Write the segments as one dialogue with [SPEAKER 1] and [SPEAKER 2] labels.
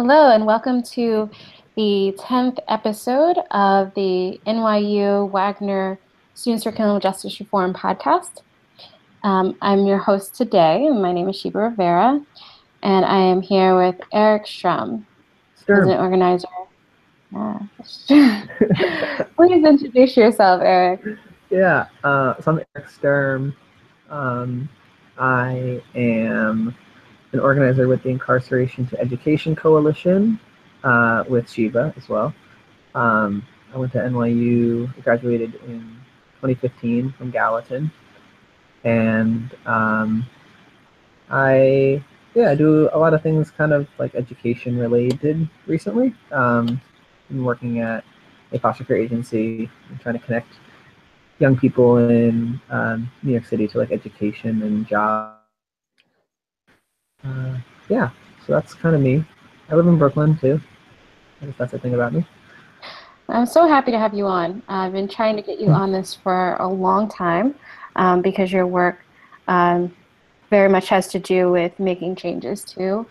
[SPEAKER 1] Hello, and welcome to the 10th episode of the NYU Wagner Students for Criminal Justice Reform podcast. I'm your host today, and my name is Sheba Rivera, and I am here with Eric Strum,
[SPEAKER 2] Sturm.
[SPEAKER 1] President Organizer. Please introduce yourself, Eric.
[SPEAKER 2] Yeah, so I'm Eric Sturm. I am an organizer with the Incarceration Education Coalition, with Sheba as well. I went to NYU, graduated in 2015 from Gallatin, and I do a lot of things kind of like education related recently. Been working at a foster care agency and trying to connect young people in New York City to like education and jobs. Yeah, so that's kind of me. I live in Brooklyn too. I guess that's the thing about me.
[SPEAKER 1] I'm so happy to have you on. I've been trying to get you on this for a long time because your work very much has to do with making changes to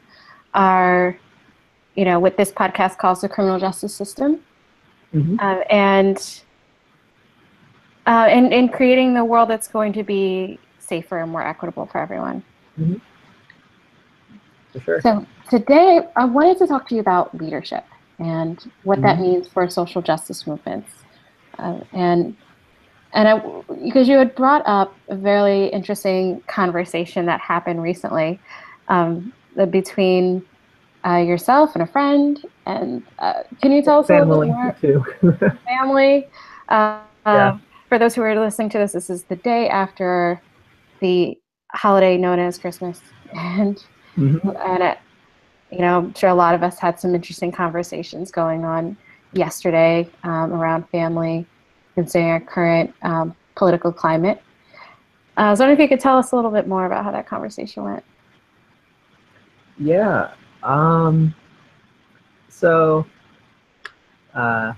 [SPEAKER 1] our, what this podcast calls the criminal justice system,
[SPEAKER 2] Mm-hmm.
[SPEAKER 1] and in creating the world that's going to be safer and more equitable for everyone.
[SPEAKER 2] Mm-hmm. For sure.
[SPEAKER 1] So today I wanted to talk to you about leadership and what that
[SPEAKER 2] Mm-hmm.
[SPEAKER 1] means for social justice movements. Because you had brought up a very interesting conversation that happened recently between yourself and a friend. And can you tell us a little bit
[SPEAKER 2] Family
[SPEAKER 1] more?
[SPEAKER 2] too.
[SPEAKER 1] Family.
[SPEAKER 2] Yeah.
[SPEAKER 1] For those who are listening to this, this is the day after the holiday known as Christmas, and
[SPEAKER 2] Mm-hmm.
[SPEAKER 1] I'm sure a lot of us had some interesting conversations going on yesterday around family, considering our current political climate. I was wondering if you could tell us a little bit more about how that conversation went.
[SPEAKER 2] Yeah. So uh,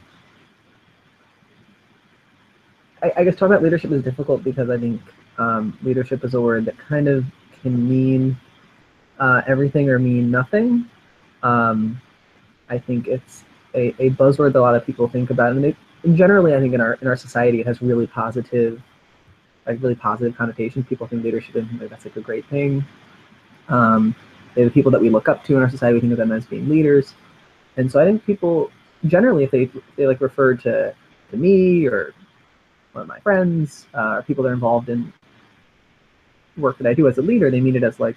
[SPEAKER 2] I guess talking about leadership is difficult because I think leadership is a word that kind of can mean everything or mean nothing. I think it's a buzzword that a lot of people think about, and generally, I think in our society, it has really positive, really positive connotations. People think leadership is like, that's like a great thing. They're the people that we look up to in our society. We think of them as being leaders, and so I think people generally, if they like refer to me or one of my friends or people that are involved in work that I do as a leader, they mean it as like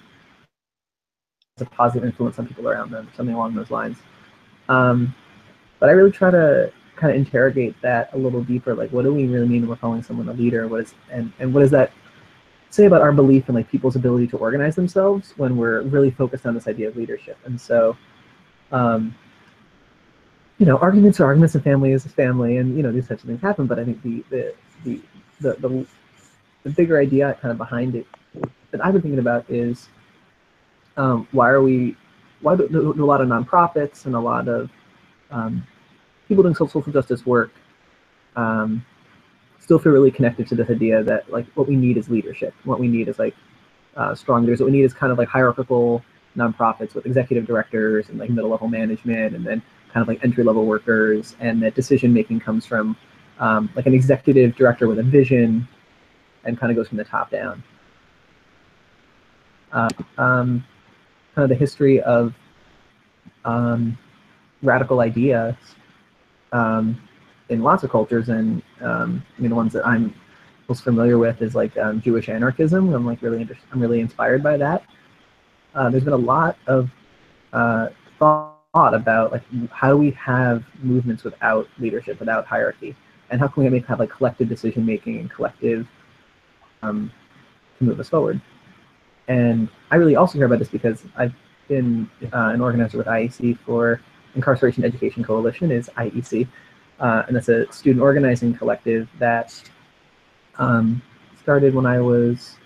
[SPEAKER 2] a positive influence on people around them, something along those lines. But I really try to kind of interrogate that a little deeper. Like, what do we really mean when we're calling someone a leader? What is and what does that say about our belief in like people's ability to organize themselves when we're really focused on this idea of leadership? And so, arguments are arguments, and family is family, and these types of things happen. But I think the bigger idea kind of behind it that I've been thinking about is why do a lot of nonprofits and a lot of people doing social justice work still feel really connected to this idea that like what we need is leadership. What we need is like strong leaders. What we need is kind of like hierarchical nonprofits with executive directors and like middle level management, and then kind of like entry level workers, and that decision making comes from like an executive director with a vision and kind of goes from the top down. Kind of the history of radical ideas in lots of cultures, and the ones that I'm most familiar with is like Jewish anarchism. I'm really inspired by that. There's been a lot of thought about like how do we have movements without leadership, without hierarchy, and how can we have like collective decision making and collective to move us forward. And I really also hear about this because I've been an organizer with IEC for Incarceration Education Coalition, is IEC, and that's a student organizing collective that started when I was,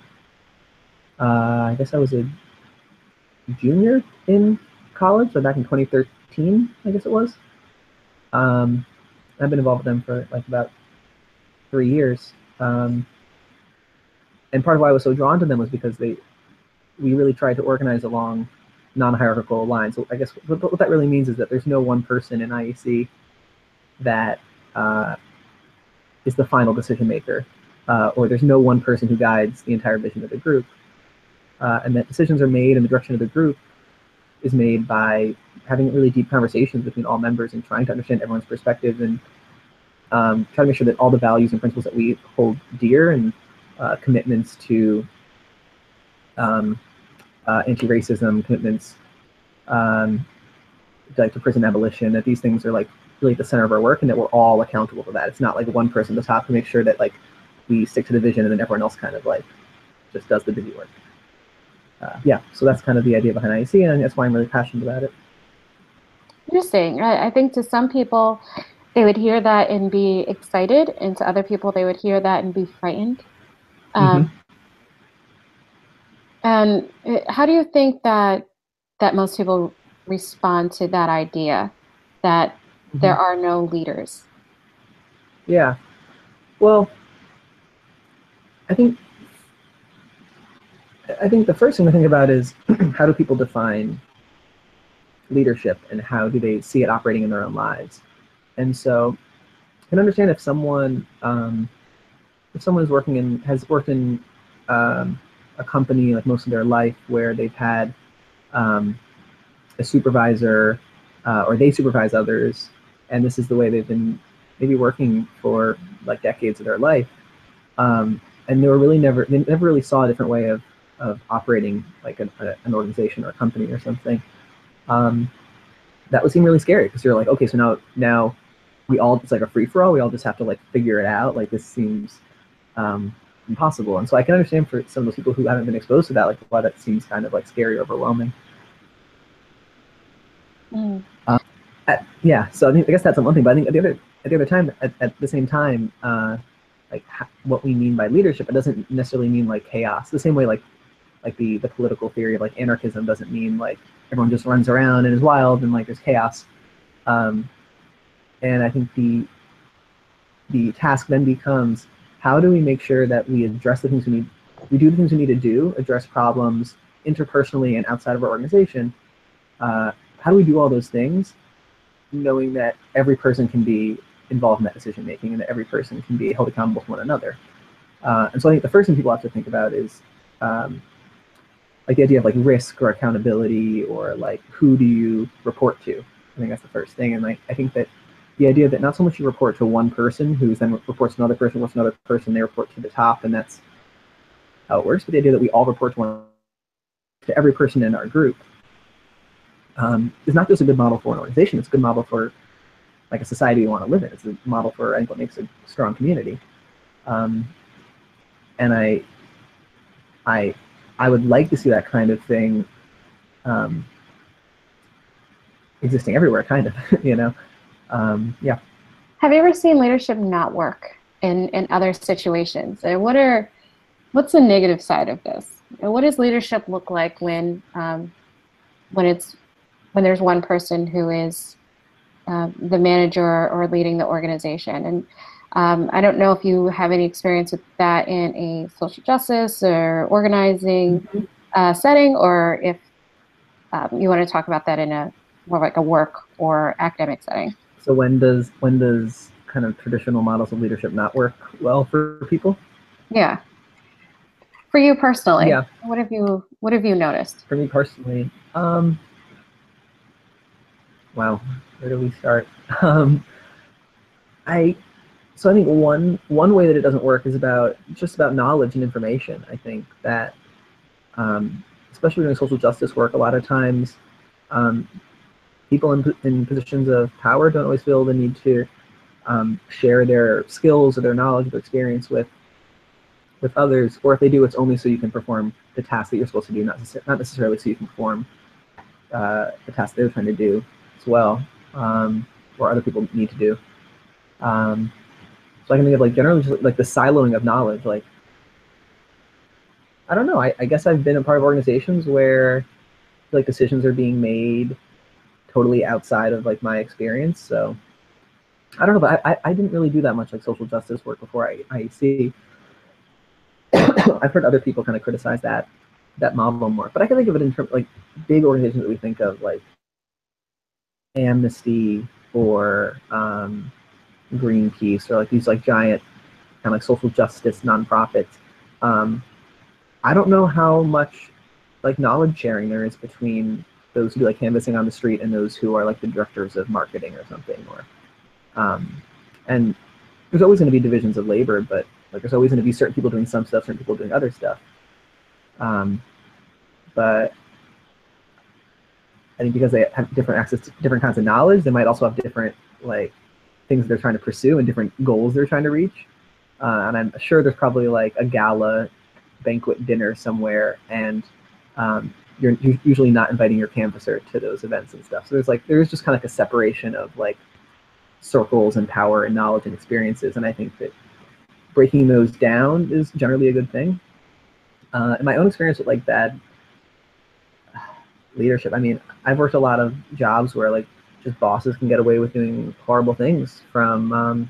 [SPEAKER 2] I guess I was a junior in college, so back in 2013, I guess it was. I've been involved with them for like about 3 years. And part of why I was so drawn to them was because we really tried to organize along non-hierarchical line. So I guess what that really means is that there's no one person in IEC that is the final decision maker, or there's no one person who guides the entire vision of the group, and that decisions are made and the direction of the group is made by having really deep conversations between all members and trying to understand everyone's perspective and try to make sure that all the values and principles that we hold dear and commitments to anti-racism, commitments like to prison abolition, that these things are like really at the center of our work and that we're all accountable for that. It's not like one person at the top to make sure that like we stick to the vision and then everyone else kind of like just does the busy work. Yeah, so that's kind of the idea behind IEC, and that's why I'm really passionate about it.
[SPEAKER 1] Interesting. I think to some people, they would hear that and be excited, and to other people, they would hear that and be frightened. And how do you think that most people respond to that idea that there are no leaders?
[SPEAKER 2] Yeah. Well, I think the first thing to think about is how do people define leadership and how do they see it operating in their own lives? And so I can understand if someone is has worked in a company like most of their life where they've had a supervisor or they supervise others, and this is the way they've been maybe working for like decades of their life, and they never really saw a different way of operating like an organization or a company or something. That would seem really scary because you're like, okay, so now we all, it's like a free-for-all, we all just have to like figure it out. Like this seems impossible. And so I can understand for some of those people who haven't been exposed to that, like why that seems kind of like scary or overwhelming. Yeah, so I guess that's one thing, but I think at the same time, like what we mean by leadership, it doesn't necessarily mean like chaos. The same way like the political theory of like anarchism doesn't mean like everyone just runs around and is wild and like there's chaos. And I think the task then becomes, how do we make sure that we address the things we do the things we need to do, address problems interpersonally and outside of our organization. How do we do all those things knowing that every person can be involved in that decision making and that every person can be held accountable to one another? And so I think the first thing people have to think about is like the idea of like risk or accountability, or like who do you report to? I think that's the first thing. And like I think that the idea that not so much you report to one person who then reports to another person, they report to the top, and that's how it works. But the idea that we all report to every person in our group is not just a good model for an organization, it's a good model for like a society we want to live in. It's a model for, I think, what makes a strong community. And I would like to see that kind of thing existing everywhere, kind of, you know? Yeah.
[SPEAKER 1] Have you ever seen leadership not work in other situations? And what's the negative side of this? And what does leadership look like when there's one person who is the manager or leading the organization? And I don't know if you have any experience with that in a social justice or organizing setting, or if you want to talk about that in a more like a work or academic setting.
[SPEAKER 2] So when does kind of traditional models of leadership not work well for people?
[SPEAKER 1] Yeah. For you personally,
[SPEAKER 2] yeah.
[SPEAKER 1] What have you noticed?
[SPEAKER 2] For me personally, wow, where do we start? So I think one way that it doesn't work is just about knowledge and information. I think that, especially doing social justice work, a lot of times people in positions of power don't always feel the need to share their skills or their knowledge or their experience with others, or if they do, it's only so you can perform the task that you're supposed to do, not necessarily so you can perform the task they're trying to do as well, or other people need to do. So I can think of like generally just like the siloing of knowledge. Like, I don't know, I guess I've been a part of organizations where like decisions are being made totally outside of like my experience. So I don't know, but I didn't really do that much like social justice work before IEC. I've heard other people kind of criticize that that model more. But I can think of it in terms like big organizations that we think of, like Amnesty or Greenpeace, or like these like giant kind of like social justice nonprofits. I don't know how much like knowledge sharing there is between those who do like canvassing on the street and those who are like the directors of marketing or something, or and there's always going to be divisions of labor, but like there's always going to be certain people doing some stuff, certain people doing other stuff. But I think because they have different access to different kinds of knowledge, they might also have different like things they're trying to pursue and different goals they're trying to reach. And I'm sure there's probably like a gala banquet dinner somewhere, and you're usually not inviting your canvasser to those events and stuff. So there's just kind of like a separation of like circles and power and knowledge and experiences. And I think that breaking those down is generally a good thing. In my own experience with like bad leadership, I mean, I've worked a lot of jobs where like just bosses can get away with doing horrible things, from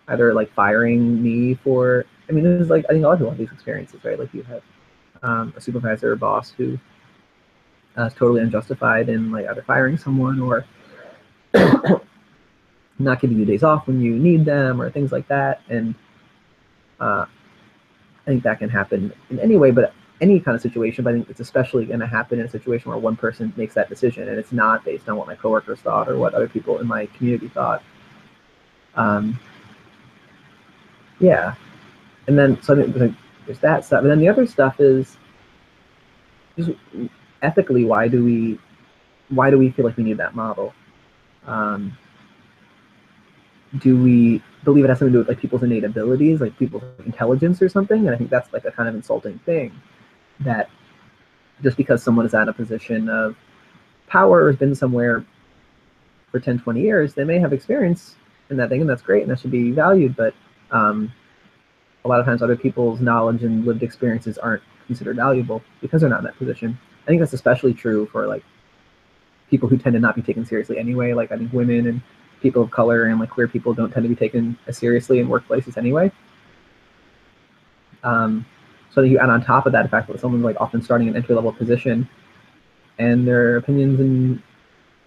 [SPEAKER 2] either like firing me for, I mean, this is like, I think a lot of people have these experiences, right? Like you have a supervisor or boss who is totally unjustified in like either firing someone or not giving you days off when you need them or things like that. And I think that can happen in any way, but any kind of situation. But I think it's especially going to happen in a situation where one person makes that decision and it's not based on what my coworkers thought or what other people in my community thought. Yeah. And then, so I think there's that stuff. And then the other stuff is just ethically, why do we feel like we need that model? Do we believe it has something to do with like people's innate abilities, like people's intelligence or something? And I think that's like a kind of insulting thing, that just because someone is at a position of power or has been somewhere for 10, 20 years, they may have experience in that thing, and that's great and that should be valued. But a lot of times other people's knowledge and lived experiences aren't considered valuable because they're not in that position. I think that's especially true for like people who tend to not be taken seriously anyway. Like I think women and people of color and like queer people don't tend to be taken as seriously in workplaces anyway. So that you add on top of that the fact that someone's like often starting an entry-level position and their opinions and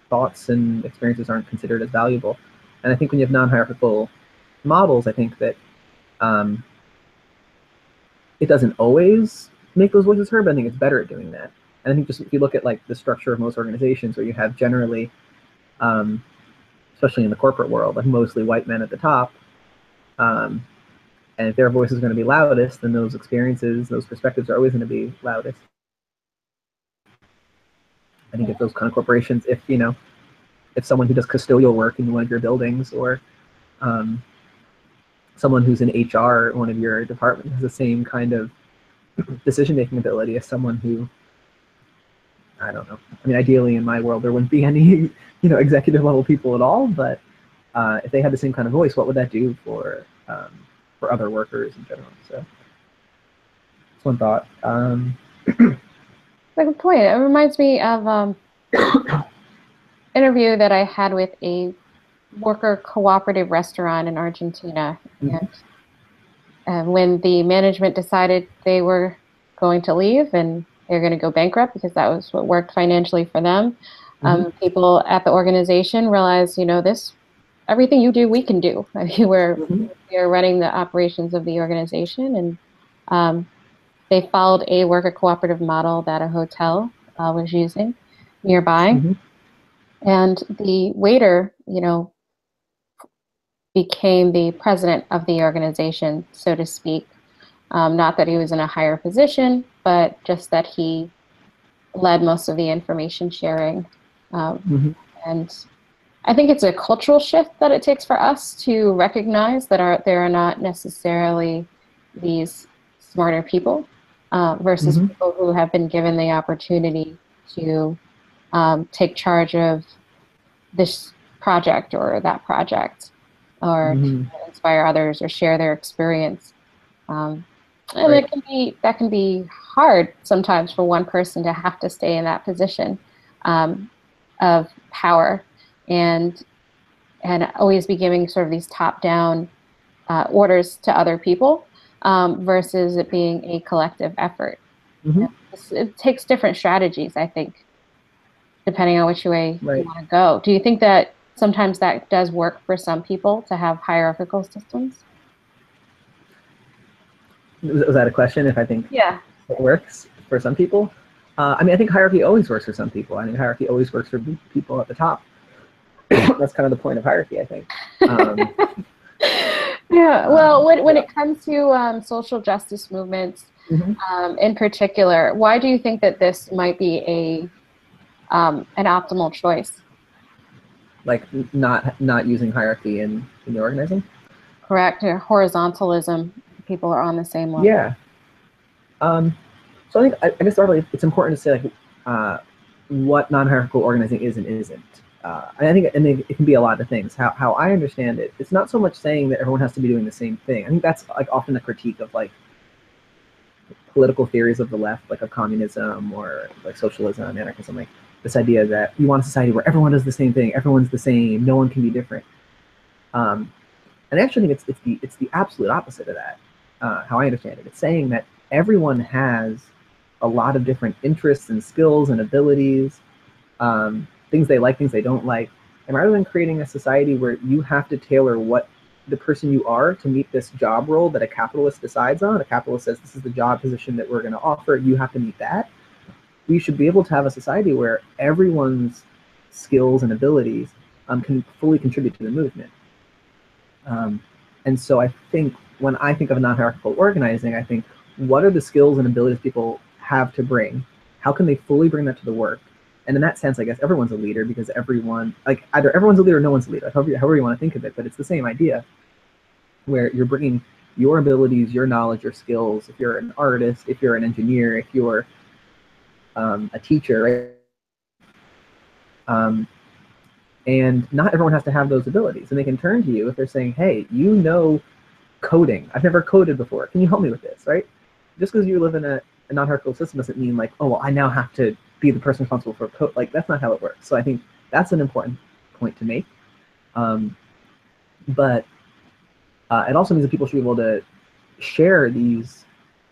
[SPEAKER 2] thoughts and experiences aren't considered as valuable. And I think when you have non-hierarchical models, I think that it doesn't always make those voices heard, but I think it's better at doing that. And I think just if you look at like the structure of most organizations, where you have generally, especially in the corporate world, like mostly white men at the top, and if their voice is going to be loudest, then those experiences, those perspectives are always going to be loudest. I think if those kind of corporations, if someone who does custodial work in one of your buildings, or someone who's in HR at one of your departments has the same kind of decision-making ability as someone who, I don't know. I mean, ideally in my world, there wouldn't be any, executive level people at all, but if they had the same kind of voice, what would that do for other workers in general? So that's one thought.
[SPEAKER 1] Like a point. It reminds me of interview that I had with a worker cooperative restaurant in Argentina.
[SPEAKER 2] Mm-hmm.
[SPEAKER 1] And when the management decided they were going to leave and they're going to go bankrupt because that was what worked financially for them, people at the organization realized, everything you do, we can do. I mean, we're running the operations of the organization, and they followed a worker cooperative model that a hotel was using nearby. And the waiter, became the president of the organization, so to speak. Not that he was in a higher position, but just that he led most of the information sharing. And I think it's a cultural shift that it takes for us to recognize that there are not necessarily these smarter people versus people who have been given the opportunity to take charge of this project or that project, or to inspire others or share their experience. And right. that can be hard sometimes for one person to have to stay in that position of power and always be giving sort of these top-down orders to other people versus it being a collective effort.
[SPEAKER 2] Mm-hmm.
[SPEAKER 1] It takes different strategies, I think, depending on which way you
[SPEAKER 2] Right.
[SPEAKER 1] want to go. Do you think that sometimes that does work for some people to have hierarchical systems?
[SPEAKER 2] Was that a question? If I think
[SPEAKER 1] Yeah.
[SPEAKER 2] it works for some people? I mean, I think hierarchy always works for some people. I think hierarchy always works for people at the top. That's kind of the point of hierarchy, I think. Um,
[SPEAKER 1] Yeah, well, when
[SPEAKER 2] yeah.
[SPEAKER 1] it comes to social justice movements
[SPEAKER 2] Mm-hmm.
[SPEAKER 1] in particular, why do you think that this might be an optimal choice?
[SPEAKER 2] Like not using hierarchy in the organizing.
[SPEAKER 1] Correct? Or horizontalism, people are on the same level.
[SPEAKER 2] Yeah. Um, so I guess probably it's important to say like what non-hierarchical organizing is and isn't. And I think it can be a lot of things. How I understand it, it's not so much saying that everyone has to be doing the same thing. I think that's like often a critique of like political theories of the left, like of communism or like socialism, anarchism, like this idea that you want a society where everyone does the same thing, everyone's the same, no one can be different. Um, and I actually think it's the absolute opposite of that. How I understand it, it's saying that everyone has a lot of different interests and skills and abilities, things they like, things they don't like, and rather than creating a society where you have to tailor what the person you are to meet this job role that a capitalist decides on, a capitalist says this is the job position that we're going to offer, you have to meet that. We should be able to have a society where everyone's skills and abilities can fully contribute to the movement. Um, and so I think when I think of non-hierarchical organizing, I think what are the skills and abilities people have to bring? How can they fully bring that to the work? And in that sense, I guess everyone's a leader because everyone, like either everyone's a leader or no one's a leader, however you want to think of it, but it's the same idea where you're bringing your abilities, your knowledge, your skills. If you're an artist, if you're an engineer, if you're a teacher, right? Um, and not everyone has to have those abilities, and they can turn to you if they're saying, "Hey, you know coding. I've never coded before. Can you help me with this?" Right? Just because you live in a non-hierarchical system doesn't mean like, oh, well, I now have to be the person responsible for code. Like that's not how it works. So I think that's an important point to make. But it also means that people should be able to share these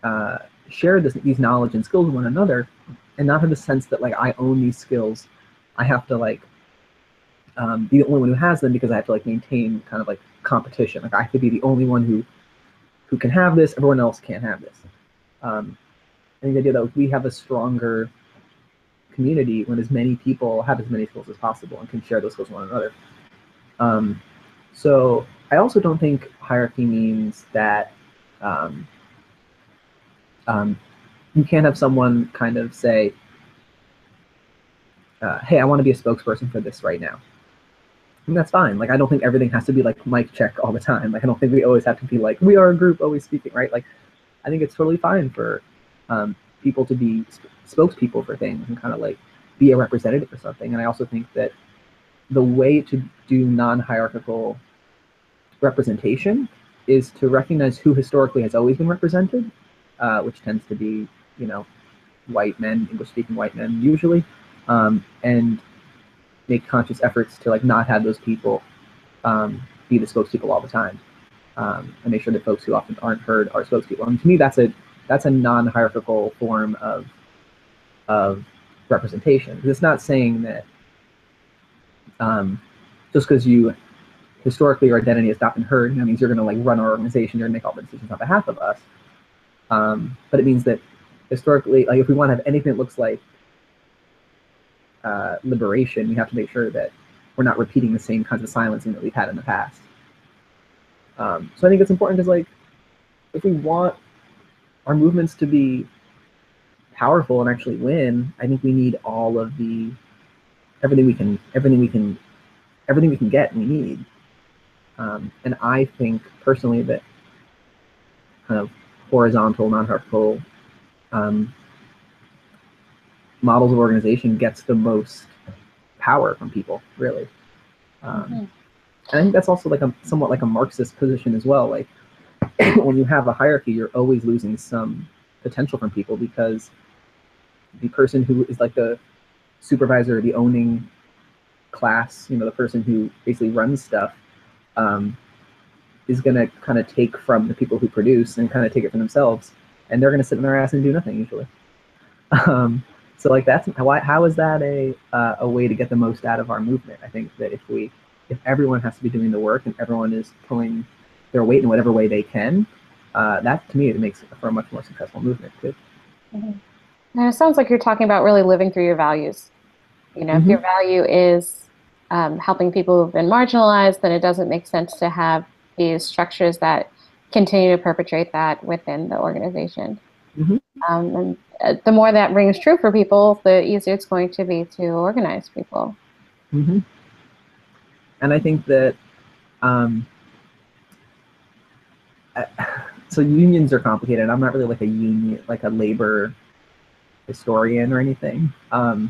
[SPEAKER 2] knowledge and skills with one another, and not have the sense that like I own these skills. I have to like be the only one who has them because I have to like maintain kind of like competition. Like I have to be the only one who can have this. Everyone else can't have this. I think the idea that we have a stronger community when as many people have as many skills as possible and can share those skills with one another. So I also don't think hierarchy means that you can't have someone kind of say, hey, I want to be a spokesperson for this right now. And that's fine. Like, I don't think everything has to be like mic check all the time. Like, I don't think we always have to be like, we are a group always speaking, right? Like, I think it's totally fine for people to be spokespeople for things and kind of like be a representative for something. And I also think that the way to do non-hierarchical representation is to recognize who historically has always been represented, which tends to be, you know, white men, English-speaking white men usually, and make conscious efforts to like not have those people be the spokespeople all the time, and make sure that folks who often aren't heard are spokespeople. And to me, that's a non-hierarchical form of representation. It's not saying that just because you historically your identity has not been heard, that means you're going to like run our organization, you're going to make all the decisions on behalf of us. But it means that historically, like if we want to have anything that looks like liberation, we have to make sure that we're not repeating the same kinds of silencing that we've had in the past. So I think it's important because like if we want our movements to be powerful and actually win, I think we need all of the everything we can get and we need. And I think personally that kind of horizontal, non-hierarchical models of organization gets the most power from people, really. And I think that's also like somewhat like a Marxist position as well. Like when you have a hierarchy, you're always losing some potential from people because the person who is like the supervisor, the owning class, you know, the person who basically runs stuff, is going to kind of take from the people who produce and kind of take it for themselves, and they're going to sit in their ass and do nothing usually. So like that's how is that a way to get the most out of our movement? I think that if everyone has to be doing the work and everyone is pulling their weight in whatever way they can, that to me it makes for a much more successful movement too.
[SPEAKER 1] Mhm. And it sounds like you're talking about really living through your values. You know, if
[SPEAKER 2] Mm-hmm.
[SPEAKER 1] your value is helping people who've been marginalized, then it doesn't make sense to have these structures that continue to perpetrate that within the organization.
[SPEAKER 2] Mm-hmm.
[SPEAKER 1] And the more that rings true for people, the easier it's going to be to organize people.
[SPEAKER 2] Mm-hmm. And I think that um, so unions are complicated. I'm not really like a union, like a labor historian or anything. A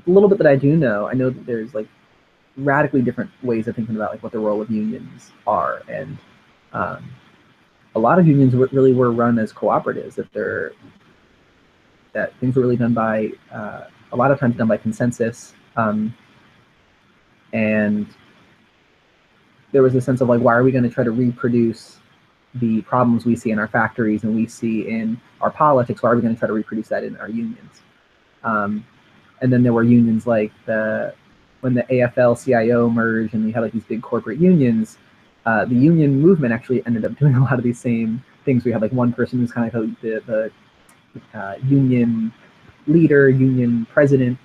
[SPEAKER 2] little bit that I do know, I know that there's like radically different ways of thinking about like what the role of unions are, and um, a lot of unions really were run as cooperatives. That things were really done by a lot of times done by consensus, and there was a sense of like, why are we going to try to reproduce the problems we see in our factories and we see in our politics? Why are we going to try to reproduce that in our unions? And then there were unions like when the AFL-CIO merged and we had like these big corporate unions. The union movement actually ended up doing a lot of these same things. We had like one person who's kind of the union leader, union president,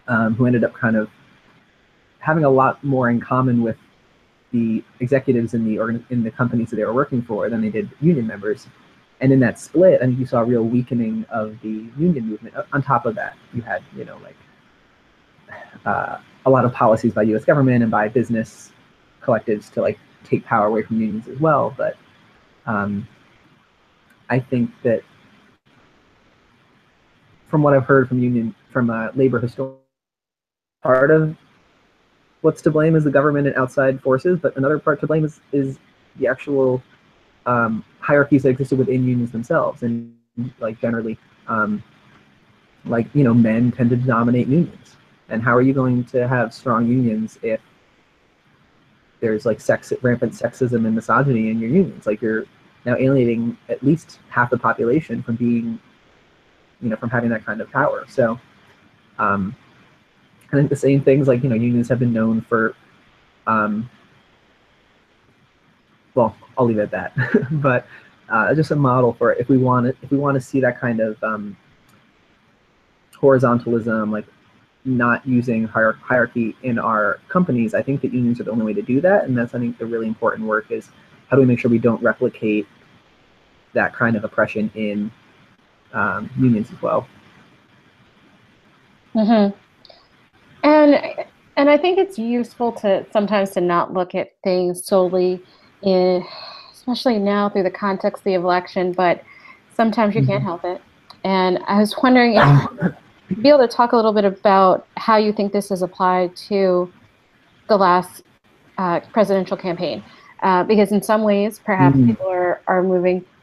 [SPEAKER 2] who ended up kind of having a lot more in common with the executives in the companies that they were working for than they did union members. And in that split, I think you saw a real weakening of the union movement. On top of that, you had like a lot of policies by U.S. government and by business collectives to like take power away from unions as well. But I think that from what I've heard from labor historians, part of what's to blame is the government and outside forces, but another part to blame is the actual hierarchies that existed within unions themselves, and like generally, men tend to dominate unions. And how are you going to have strong unions if there's like rampant sexism and misogyny in your unions? Like you're now alienating at least half the population from being, from having that kind of power. So I think the same things like, unions have been known for, well, I'll leave it at that. But just a model for if we want to see that kind of horizontalism, like not using hierarchy in our companies, I think that unions are the only way to do that. And that's, I think, the really important work is how do we make sure we don't replicate that kind of oppression in unions as well.
[SPEAKER 1] Mm-hmm. And and I think it's useful to sometimes to not look at things solely in, especially now through the context of the election, but sometimes you can't
[SPEAKER 2] Mm-hmm.
[SPEAKER 1] help it. And I was wondering if you'd be able to talk a little bit about how you think this is applied to the last presidential campaign. Because in some ways, perhaps
[SPEAKER 2] Mm-hmm.
[SPEAKER 1] people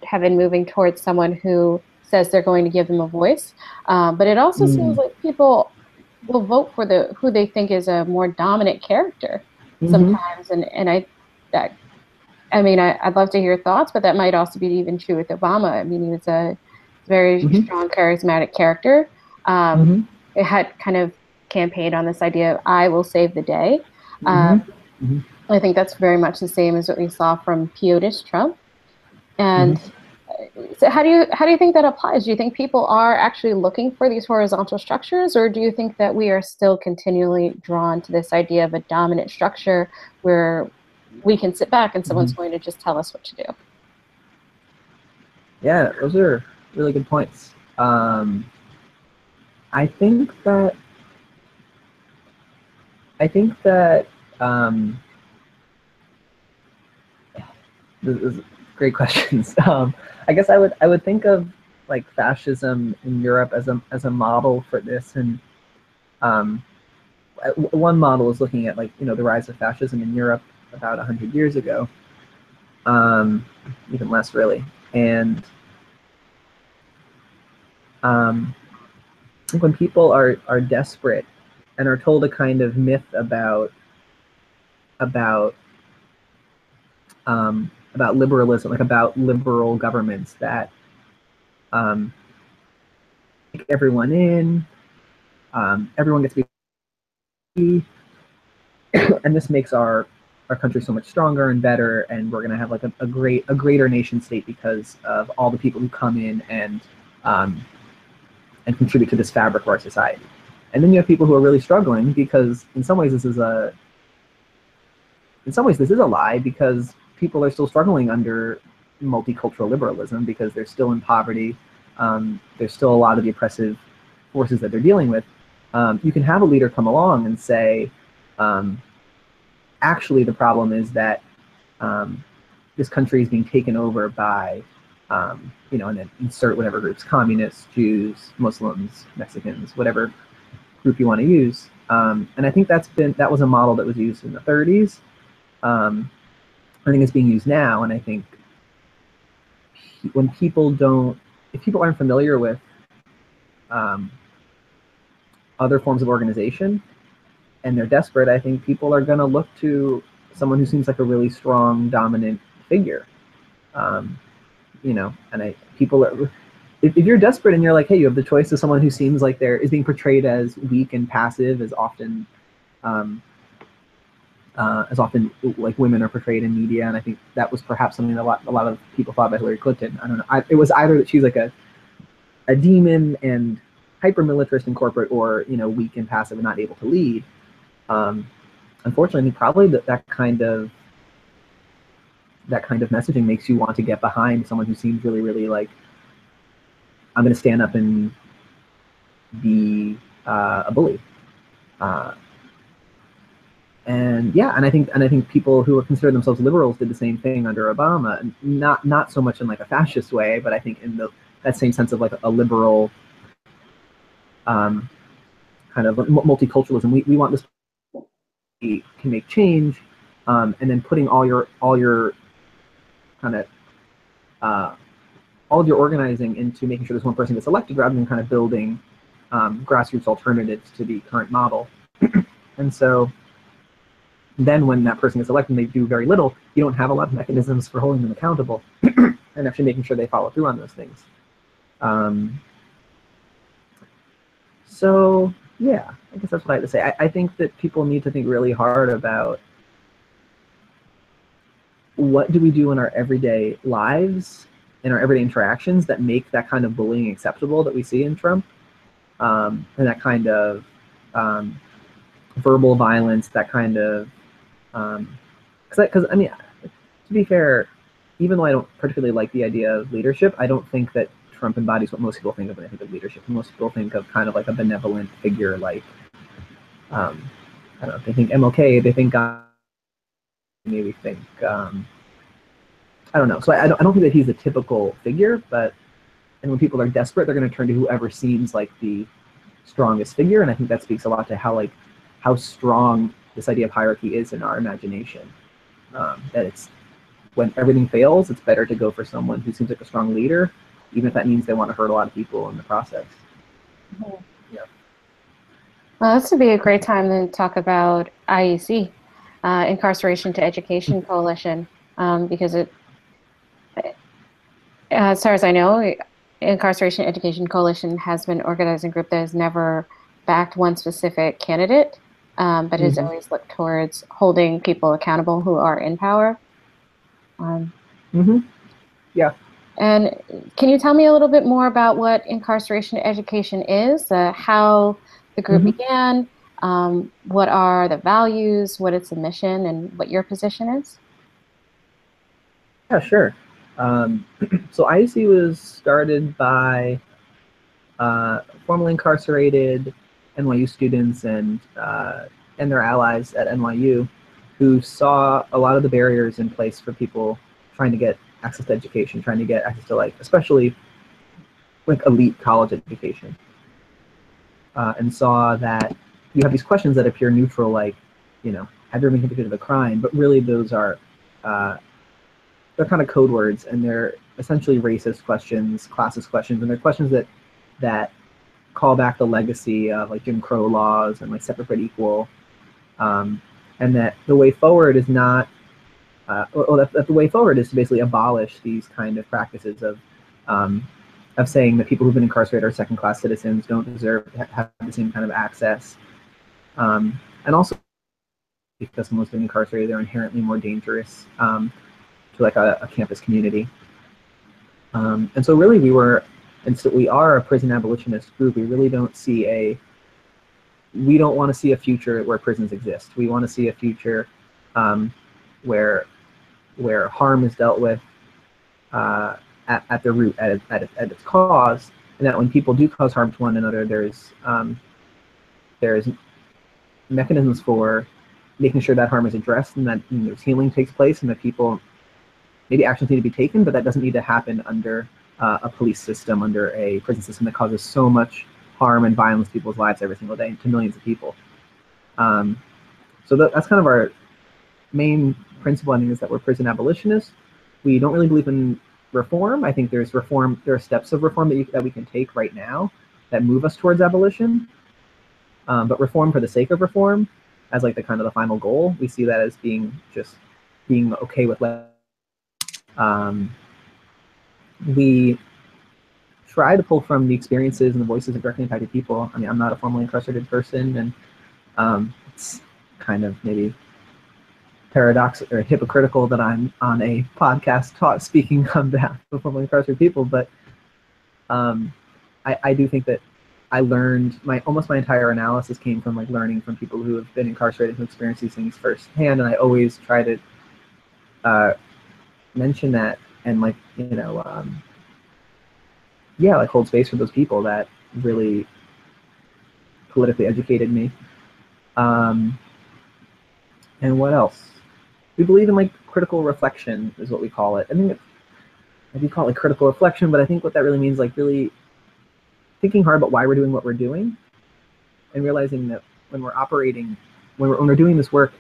[SPEAKER 1] have been moving towards someone who says they're going to give them a voice. But it also seems like people will vote for who they think is a more dominant character
[SPEAKER 2] Mm-hmm.
[SPEAKER 1] sometimes. That, I mean, I'd love to hear your thoughts, but that might also be even true with Obama. I mean, he was a very
[SPEAKER 2] Mm-hmm.
[SPEAKER 1] strong, charismatic character. Um,
[SPEAKER 2] Mm-hmm.
[SPEAKER 1] it had kind of campaigned on this idea of I will save the day.
[SPEAKER 2] Mm-hmm. Mm-hmm.
[SPEAKER 1] I think that's very much the same as what we saw from POTUS Trump. And
[SPEAKER 2] Mm-hmm.
[SPEAKER 1] so how do you think that applies? Do you think people are actually looking for these horizontal structures, or do you think that we are still continually drawn to this idea of a dominant structure where we can sit back and
[SPEAKER 2] Mm-hmm.
[SPEAKER 1] someone's going to just tell us what to do?
[SPEAKER 2] Yeah, those are really good points. I think that I think that um, this is great questions. I guess I would think of like fascism in Europe as a model for this, and um, one model is looking at like the rise of fascism in Europe about 100 years ago, even less really, and um, when people are desperate and are told a kind of myth about about liberalism, like about liberal governments that um, take everyone in, everyone gets to be, and this makes our country so much stronger and better, and we're going to have like a greater nation state because of all the people who come in and contribute to this fabric of our society. And then you have people who are really struggling because in some ways this is a lie, because people are still struggling under multicultural liberalism because they're still in poverty. There's still a lot of the oppressive forces that they're dealing with. You can have a leader come along and say, actually the problem is that this country is being taken over by, you know, and then insert whatever groups, communists, Jews, Muslims, Mexicans, whatever group you want to use. And I think that was a model that was used in the 30s. I think it's being used now, and I think when if people aren't familiar with other forms of organization and they're desperate, I think people are going to look to someone who seems like a really strong, dominant figure. You know, and if you're desperate and you're like, hey, you have the choice of someone who seems like is being portrayed as weak and passive, as often like women are portrayed in media, and I think that was perhaps something that a lot of people thought about Hillary Clinton. I don't know. It was either that she's like a demon and hyper-militarist in corporate, or, you know, weak and passive and not able to lead. Unfortunately, probably that kind of messaging makes you want to get behind someone who seems really, really like, I'm going to stand up and be a bully. And yeah, and I think people who consider themselves liberals did the same thing under Obama, and not so much in like a fascist way, but I think in that same sense of like a liberal kind of multiculturalism. We want this to make change, and then putting all your kind of all of your organizing into making sure there's one person gets elected, rather than kind of building grassroots alternatives to the current model. And so then when that person gets elected and they do very little, you don't have a lot of mechanisms for holding them accountable and actually making sure they follow through on those things. So yeah, I guess that's what I have to say. I think that people need to think really hard about what do we do in our everyday lives, in our everyday interactions, that make that kind of bullying acceptable that we see in Trump, and that kind of verbal violence, that kind of because I mean, to be fair, even though I don't particularly like the idea of leadership, I don't think that Trump embodies what most people think of when they think of leadership. Most people think of kind of like a benevolent figure, like I don't know, they think MLK, they think God, maybe think I don't know. So I don't think that he's a typical figure, and when people are desperate, they're going to turn to whoever seems like the strongest figure, and I think that speaks a lot to how strong this idea of hierarchy is in our imagination. That it's, when everything fails, it's better to go for someone who seems like a strong leader, even if that means they want to hurt a lot of people in the process.
[SPEAKER 1] Mm-hmm.
[SPEAKER 2] Yeah.
[SPEAKER 1] Well, this would be a great time to talk about IEC, Incarceration to Education Coalition, because as far as I know, Incarceration Education Coalition has been an organizing group that has never backed one specific candidate, but has always looked towards holding people accountable who are in power.
[SPEAKER 2] Yeah.
[SPEAKER 1] And can you tell me a little bit more about what Incarceration Education is, how the group began, what are the values, what is the mission, and what your position is?
[SPEAKER 2] Yeah, sure. So IEC was started by formerly incarcerated NYU students and their allies at NYU, who saw a lot of the barriers in place for people trying to get access to education, trying to get access to, like, especially like elite college education, and saw that you have these questions that appear neutral, like, you know, have you ever been convicted of a crime? But really those are they're kind of code words, and they're essentially racist questions, classist questions, and they're questions that call back the legacy of like Jim Crow laws and like separate but equal, and that the way forward is not, that the way forward is to basically abolish these kind of practices of of saying that people who've been incarcerated are second-class citizens, don't deserve to have the same kind of access, and also because someone's been incarcerated, they're inherently more dangerous to like a campus community. And so really we are a prison abolitionist group. We really don't see we don't want to see a future where prisons exist. We want to see a future where harm is dealt with at the root, at its cause, and that when people do cause harm to one another, there's mechanisms for making sure that harm is addressed, and that healing takes place, and that people, maybe actions need to be taken, but that doesn't need to happen under a police system, under a prison system that causes so much harm and violence to people's lives every single day to millions of people. So that's kind of our main principle, I think, is that we're prison abolitionists. We don't really believe in reform. I think there are steps of reform that we can take right now that move us towards abolition. But reform for the sake of reform, as like the kind of the final goal, we see that as being okay with less. We try to pull from the experiences and the voices of directly impacted people. I mean, I'm not a formerly incarcerated person, and it's kind of maybe paradoxical or hypocritical that I'm on a podcast speaking on behalf of formerly incarcerated people, but I do think that I learned almost my entire analysis came from like learning from people who have been incarcerated, who experience these things firsthand, and I always try to mention that and like like hold space for those people that really politically educated me. And what else? We believe in like critical reflection is what we call it. I think you call it like critical reflection, but I think what that really means, like really thinking hard about why we're doing what we're doing, and realizing that when we're doing this work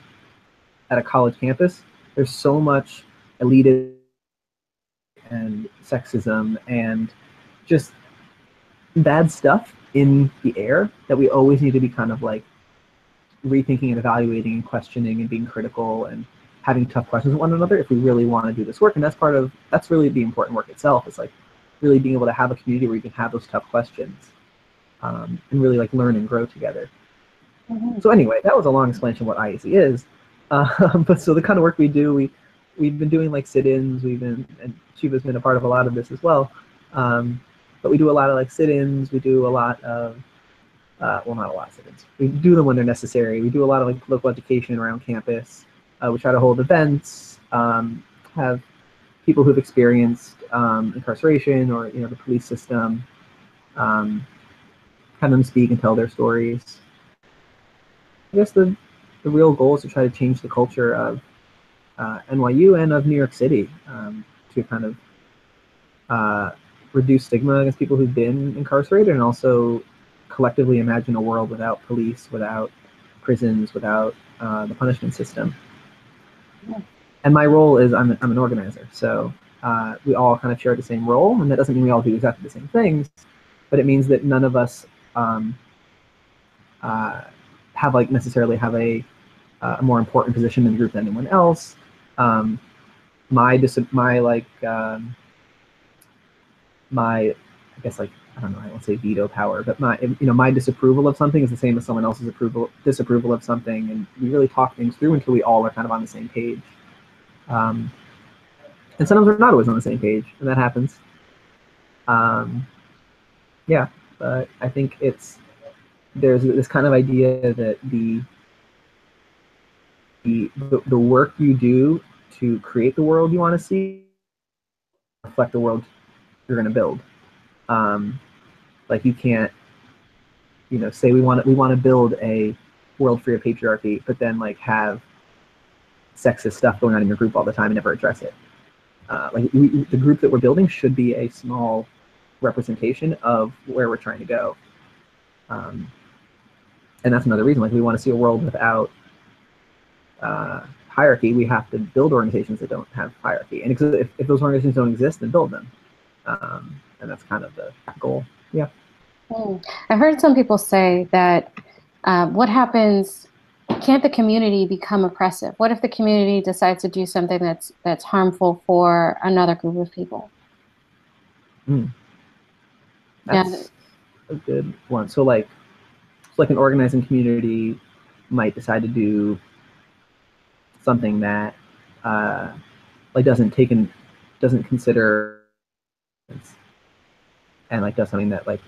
[SPEAKER 2] at a college campus, there's so much elitism and sexism and just bad stuff in the air that we always need to be kind of like rethinking and evaluating and questioning and being critical and having tough questions with one another if we really want to do this work. And that's really the important work itself. It's like really being able to have a community where you can have those tough questions and really like learn and grow together. Mm-hmm. So anyway, that was a long explanation of what IEC is. But so the kind of work we do, we've been doing like sit-ins, and Shiva's been a part of a lot of this as well. But we do a lot of like sit-ins, we do a lot of, well, not a lot of sit-ins. We do them when they're necessary. We do a lot of like local education around campus. We try to hold events, have people who've experienced incarceration or the police system, have them speak and tell their stories. I guess the real goal is to try to change the culture of NYU and of New York City to kind of reduce stigma against people who've been incarcerated, and also collectively imagine a world without police, without prisons, without the punishment system. Yeah. And my role is I'm an organizer, so we all kind of share the same role, and that doesn't mean we all do exactly the same things, but it means that none of us necessarily have a more important position in the group than anyone else. I guess like, I don't know, I won't say veto power, but my disapproval of something is the same as someone else's disapproval of something, and we really talk things through until we all are kind of on the same page. And sometimes we're not always on the same page, and that happens. Yeah, but I think there's this kind of idea that the work you do to create the world you want to see reflect the world you're going to build. Like you can't, say we want to build a world free of patriarchy, but then like have sexist stuff going on in your group all the time and never address it. The group that we're building should be a small representation of where we're trying to go. And that's another reason, like we want to see a world without hierarchy. We have to build organizations that don't have hierarchy. And if those organizations don't exist, then build them. And that's kind of the goal. Yeah.
[SPEAKER 1] I've heard some people say that what happens, can't the community become oppressive? What if the community decides to do something that's harmful for another group of people?
[SPEAKER 2] That's a good one. So like an organizing community might decide to do something that like doesn't consider and like does something that like,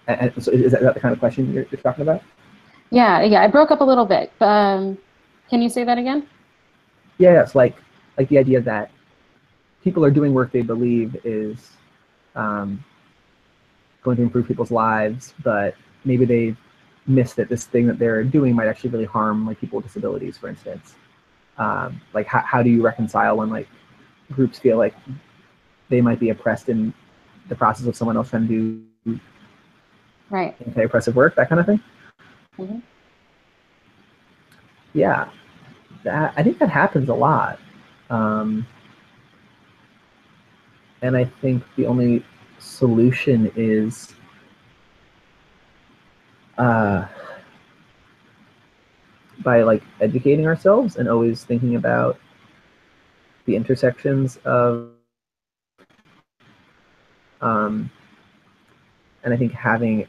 [SPEAKER 2] and so is that the kind of question you're talking about?
[SPEAKER 1] Yeah, yeah, I broke up a little bit. Can you say that again?
[SPEAKER 2] Yeah, it's like the idea that people are doing work they believe is going to improve people's lives, but maybe they miss that this thing that they're doing might actually really harm like people with disabilities, for instance. Like how do you reconcile when like groups feel like they might be oppressed in the process of someone else trying to do
[SPEAKER 1] Right.
[SPEAKER 2] anti-oppressive work, that kind of thing?
[SPEAKER 1] Mm-hmm.
[SPEAKER 2] Yeah, I think that happens a lot. And I think the only solution is by like educating ourselves and always thinking about the intersections of and I think having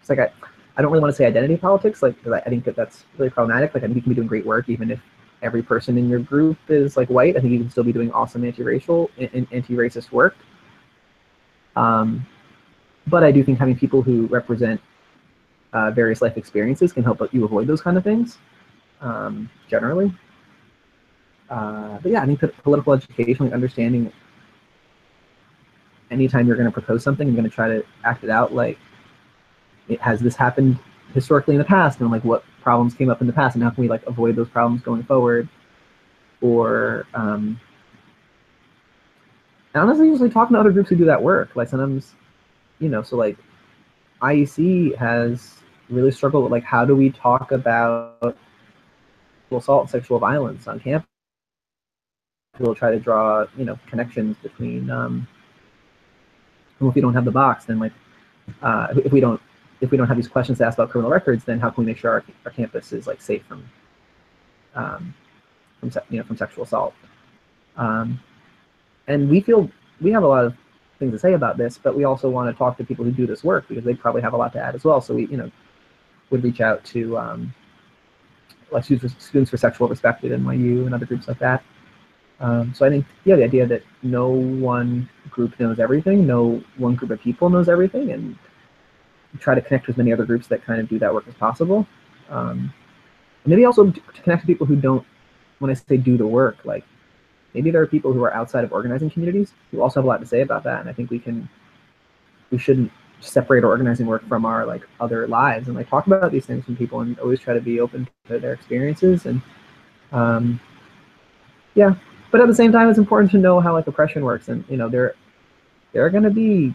[SPEAKER 2] it's like I don't really want to say identity politics, like, because I think that's really problematic. Like I think you can be doing great work even if every person in your group is like white. I think you can still be doing awesome anti-racial and anti-racist work. But I do think having people who represent various life experiences can help you avoid those kind of things, generally. But yeah, I think political education, like understanding anytime you're going to propose something, you're going to try to act it out like, has this happened historically in the past, and like what problems came up in the past, and how can we like avoid those problems going forward? Or honestly, usually talking to other groups who do that work. Like sometimes, so like IEC has really struggled with like how do we talk about assault and sexual violence on campus. We'll try to draw connections between well, if we don't have the box, then like if we don't have these questions to ask about criminal records, then how can we make sure our campus is like safe from sexual assault? And we feel we have a lot of things to say about this, but we also want to talk to people who do this work because they probably have a lot to add as well. So we would reach out to like students for Sexual Respected at NYU and other groups like that. So I think, yeah, the idea that no one group knows everything, no one group of people knows everything, and try to connect with as many other groups that kind of do that work as possible. Maybe also to connect to people who don't, when I say do the work, like maybe there are people who are outside of organizing communities who also have a lot to say about that. And I think we shouldn't separate our organizing work from our like other lives and like talk about these things with people and always try to be open to their experiences. And yeah, but at the same time, it's important to know how like oppression works. And there are going to be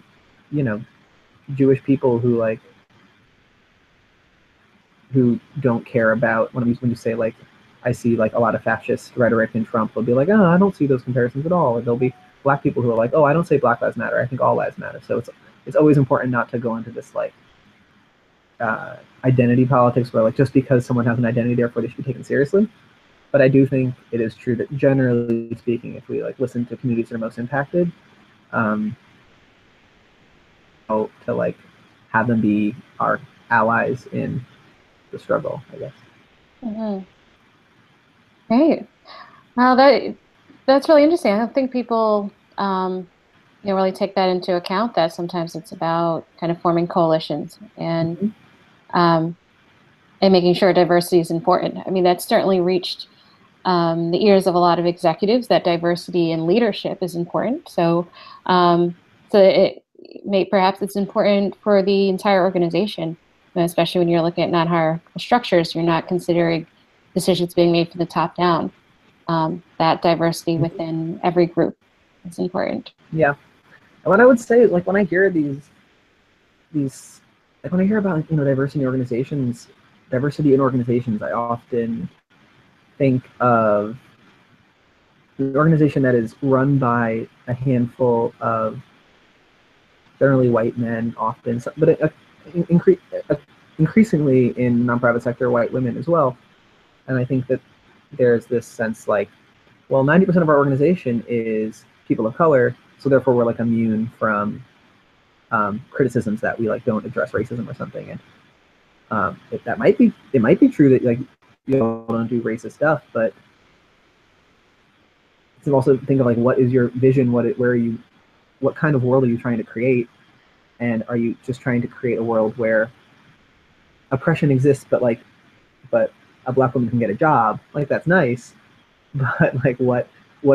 [SPEAKER 2] Jewish people who don't care about when you say like I see like a lot of fascist rhetoric in Trump, they'll be like, oh, I don't see those comparisons at all. Or there'll be Black people who are like, oh, I don't say Black lives matter, I think all lives matter. So it's always important not to go into this like identity politics where like just because someone has an identity, therefore they should be taken seriously. But I do think it is true that generally speaking, if we like listen to communities that are most impacted, to like have them be our allies in the struggle, I guess.
[SPEAKER 1] Mm-hmm. Great. Well, that's really interesting. I don't think people really take that into account. That sometimes it's about kind of forming coalitions um, and making sure diversity is important. I mean, that's certainly reached the ears of a lot of executives that diversity in leadership is important. So it perhaps it's important for the entire organization, especially when you're looking at non-hierarchical structures. You're not considering decisions being made from the top down. That diversity within every group is important.
[SPEAKER 2] Yeah. And what I would say, like when I hear these like when I hear about diversity in organizations, I often think of the organization that is run by a handful of generally white men, often, but increasingly in nonprofit sector, white women as well. And I think that there's this sense like, well, 90% of our organization is people of color, so therefore we're like immune from criticisms that we like don't address racism or something. And it might be true that like you don't do racist stuff, but to also think of like what is your vision, what kind of world are you trying to create, and are you just trying to create a world where oppression exists, but a black woman can get a job? Like that's nice, but like what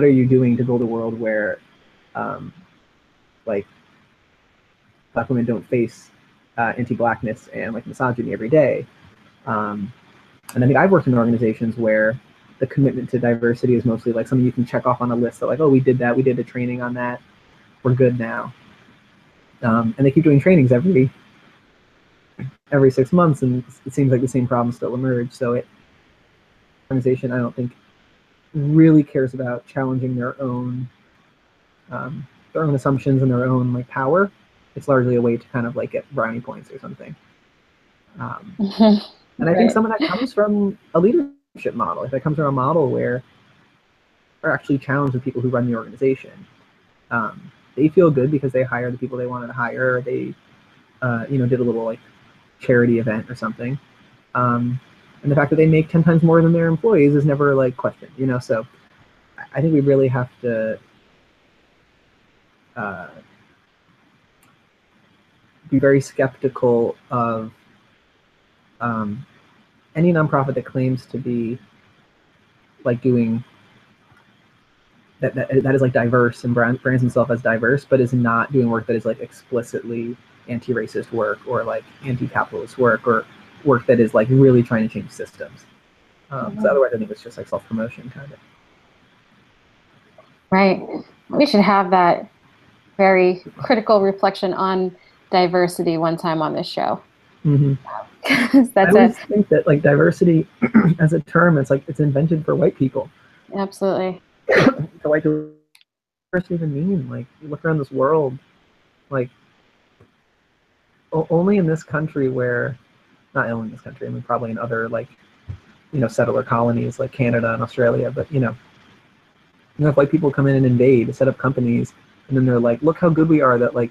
[SPEAKER 2] are you doing to build a world where like black women don't face anti-blackness and like misogyny every day? And I think I've worked in organizations where the commitment to diversity is mostly like something you can check off on a list that like, oh, we did that, we did a training on that, we're good now. And they keep doing trainings every 6 months, and it seems like the same problems still emerge. So organization, I don't think, really cares about challenging their own assumptions and their own like power. It's largely a way to kind of like get brownie points or something. And I think some of that comes from a leadership model. If it comes from a model where are actually challenged the people who run the organization, they feel good because they hired the people they wanted to hire. Or they, did a little like charity event or something. And the fact that they make 10 times more than their employees is never like questioned. So I think we really have to be very skeptical of any nonprofit that claims to be like doing that is like diverse and brands himself as diverse, but is not doing work that is like explicitly anti-racist work or like anti-capitalist work or work that is like really trying to change systems. So otherwise I think it's just like self-promotion kind of.
[SPEAKER 1] Right. We should have that very critical reflection on diversity one time on this show.
[SPEAKER 2] I always think that like diversity as a term, it's invented for white people.
[SPEAKER 1] Absolutely.
[SPEAKER 2] So like, what does it even mean? Like, you look around this world, like, only in this country where, not only in this country, I mean, probably in other like, settler colonies like Canada and Australia, but you have white people come in and invade, set up companies, and then they're like, look how good we are that like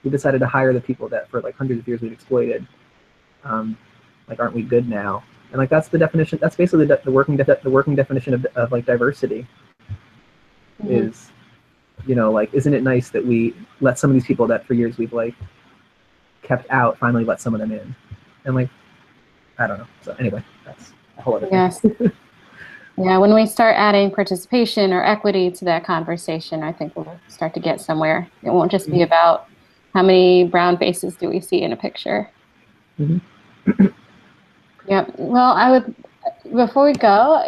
[SPEAKER 2] we decided to hire the people that for like hundreds of years we've exploited. Like, aren't we good now? And like that's the definition. That's basically the working definition of like diversity. Is, like, isn't it nice that we let some of these people that for years we've like kept out finally let some of them in? And like, I don't know. So anyway, that's a whole other thing.
[SPEAKER 1] Yes. Yeah, when we start adding participation or equity to that conversation, I think we'll start to get somewhere. It won't just be about how many brown faces do we see in a picture. Yep. Well, before we go,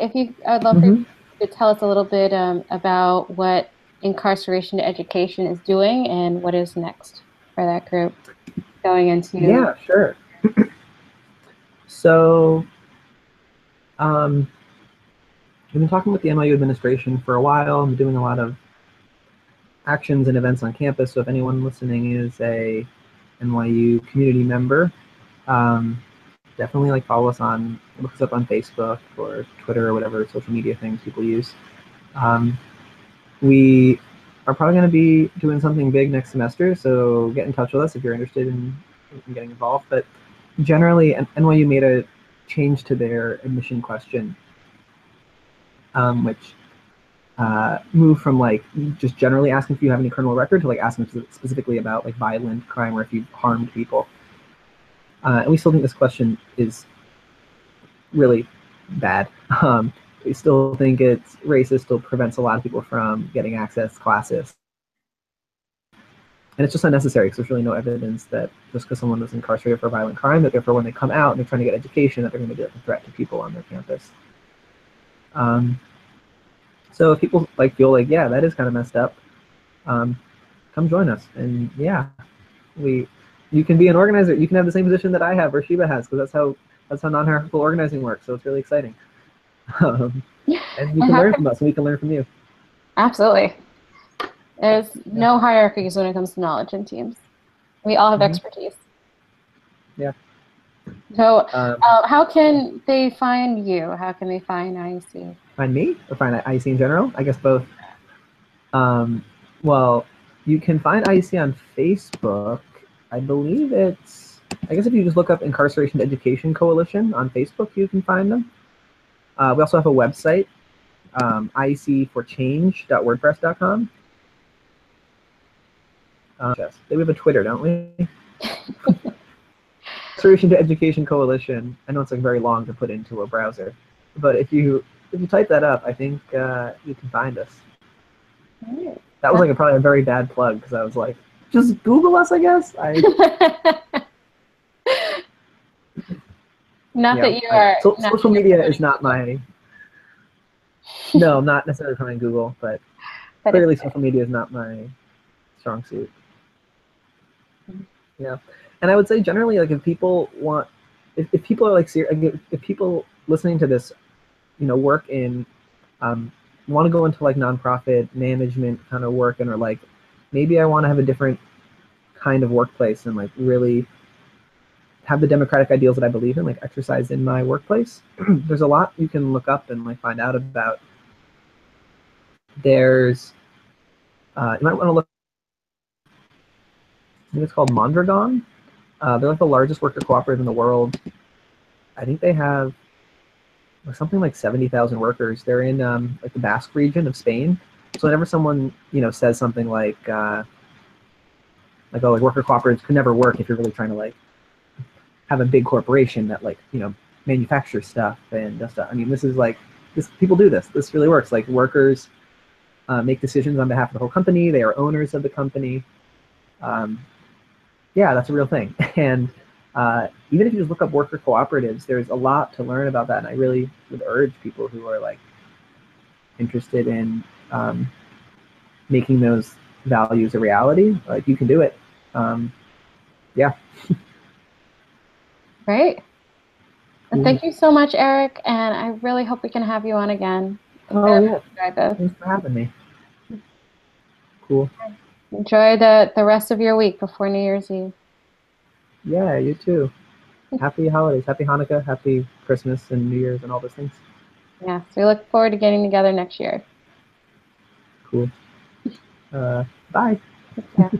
[SPEAKER 1] I'd love for you to tell us a little bit about what Incarceration Education is doing and what is next for that group going into.
[SPEAKER 2] Yeah, sure. So, I've been talking with the NYU administration for a while. I'm doing a lot of actions and events on campus. So if anyone listening is a NYU community member, definitely like look us up on Facebook or Twitter or whatever social media things people use. We are probably going to be doing something big next semester, so get in touch with us if you're interested in getting involved. But generally, NYU made a change to their admission question, which moved from like just generally asking if you have any criminal record to like asking specifically about like violent crime or if you've harmed people. And we still think this question is really bad. We still think it's racist, still prevents a lot of people from getting access to classes. And it's just unnecessary because there's really no evidence that just because someone was incarcerated for a violent crime, that therefore when they come out and they're trying to get education, that they're going to be like a threat to people on their campus. So if people like feel like, yeah, that is kind of messed up, come join us. And yeah, you can be an organizer. You can have the same position that I have or Shiva has, because that's how non-hierarchical organizing works. So it's really exciting. And you can learn from us, and we can learn from you.
[SPEAKER 1] Absolutely. There's no hierarchies when it comes to knowledge in teams. We all have expertise. Yeah. So how can they find you? How can they find IEC?
[SPEAKER 2] Find me or find IEC in general? I guess both. Well, you can find IEC on Facebook I believe it's, I guess if you just look up Incarceration Education Coalition on Facebook, you can find them. We also have a website, iecforchange.wordpress.com. We have a Twitter, don't we? Incarceration Education Coalition. I know it's like very long to put into a browser, but if you type that up, I think you can find us.
[SPEAKER 1] Right.
[SPEAKER 2] That was like probably a very bad plug because I was like, just Google us, I guess.
[SPEAKER 1] Not that you are.
[SPEAKER 2] Social media is not my. No, I'm not necessarily trying Google, but clearly social media is not my strong suit. Yeah, and I would say generally, like if people want, if people are like if people listening to this, work in, want to go into like nonprofit management kind of work and are like, maybe I want to have a different kind of workplace and like really have the democratic ideals that I believe in, like exercise in my workplace. There's a lot you can look up and like find out about. There's, you might want to look, I think it's called Mondragon. They're like the largest worker cooperative in the world. I think they have something like 70,000 workers. They're in like the Basque region of Spain. So whenever someone says something like oh, like worker cooperatives could never work if you're really trying to like have a big corporation that like manufactures stuff and does stuff. I mean, this is like people do this. This really works. Like workers make decisions on behalf of the whole company. They are owners of the company. Yeah, that's a real thing. And even if you just look up worker cooperatives, there's a lot to learn about that. And I really would urge people who are like interested in making those values a reality. Like you can do it. Yeah.
[SPEAKER 1] Great. Well, thank you so much, Eric. And I really hope we can have you on again.
[SPEAKER 2] Oh yeah. Thanks for having me. Cool.
[SPEAKER 1] Enjoy the rest of your week before New Year's Eve.
[SPEAKER 2] Yeah, you too. Happy holidays. Happy Hanukkah. Happy Christmas and New Year's and all those things.
[SPEAKER 1] Yeah, so we look forward to getting together next year.
[SPEAKER 2] Cool. Bye.
[SPEAKER 1] Yeah.